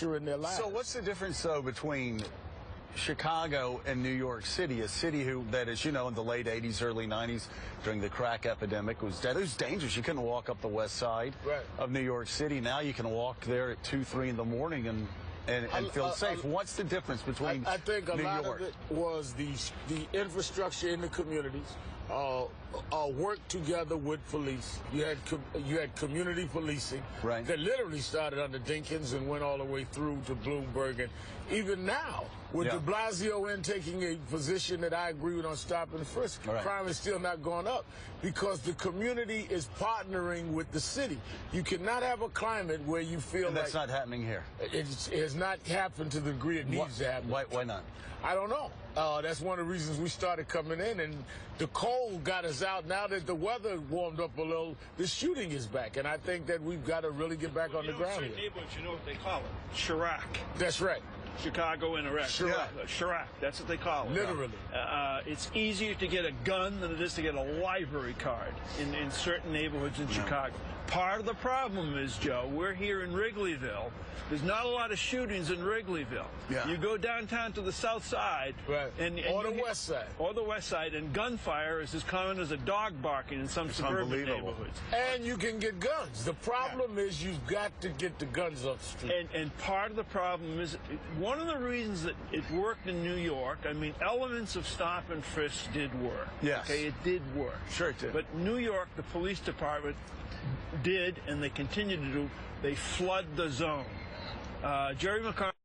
in their lives. So what's the difference, though, between Chicago and New York City, a city that, as you know, in the late 80s, early 90s, during the crack epidemic, was dangerous. You couldn't walk up the west side of New York City. Now you can walk there at 2, 3 in the morning and feel safe. What's the difference between I think a New lot York? of it was the infrastructure in the communities. Work together with police. You had community policing that literally started under Dinkins and went all the way through to Bloomberg. And even now, with de Blasio taking a position that I agree with on stop and frisk, crime is still not going up because the community is partnering with the city. You cannot have a climate where you feel that's not happening here. It has not happened to the degree it needs to happen. Why not? I don't know. That's one of the reasons we started coming in, and the cold got us out. Now that the weather warmed up a little, the shooting is back, and I think that we've got to really get back on the ground here. Neighborhoods, you know what they call it? Chirac. That's right. Chicago and Iraq. Chirac, that's what they call it. Literally. It's easier to get a gun than it is to get a library card in certain neighborhoods in Chicago. Part of the problem is, Joe, we're here in Wrigleyville. There's not a lot of shootings in Wrigleyville. You go downtown to the south side. And or the west side. Or the west side. And gunfire is as common as a dog barking in some suburban neighborhoods. And you can get guns. The problem is you've got to get the guns off the street. And part of the problem is, one of the reasons that it worked in New York, I mean, elements of stop and frisk did work. Okay, it did work. Sure it did. But New York, the police department did, and they continue to do, they flood the zone. Jerry McCarthy,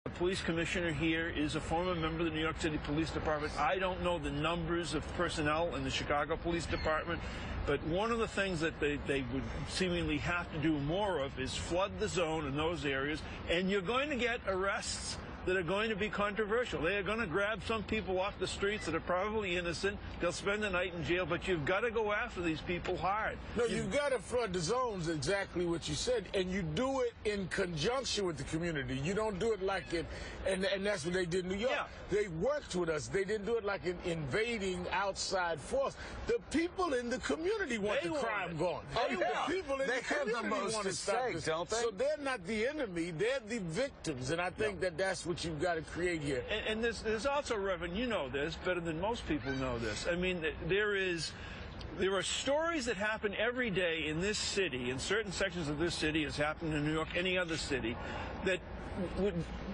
the police commissioner here, is a former member of the New York City Police Department. I don't know the numbers of personnel in the Chicago Police Department, but one of the things that they would seemingly have to do more of is flood the zone in those areas, and you're going to get arrests that are going to be controversial. They are going to grab some people off the streets that are probably innocent. They'll spend the night in jail, but you've got to go after these people hard. No, you've got to flood the zones, exactly what you said, and you do it in conjunction with the community. You don't do it like it, and that's what they did in New York. They worked with us. They didn't do it like an invading outside force. The people in the community want the crime gone. The people in the community want to stop this. Don't they? So they're not the enemy. They're the victims, and I think that's what you've got to create here. And there's also, Reverend, you know this better than most people know this. I mean, there are stories that happen every day in this city, in certain sections of this city, as happened in New York, any other city, that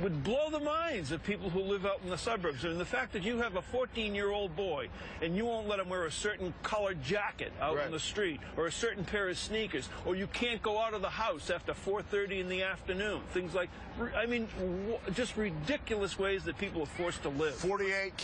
would blow the minds of people who live out in the suburbs. And the fact that you have a 14-year-old boy and you won't let him wear a certain colored jacket out on the street, or a certain pair of sneakers, or you can't go out of the house after 4:30 in the afternoon. Things like, I mean, just ridiculous ways that people are forced to live. 48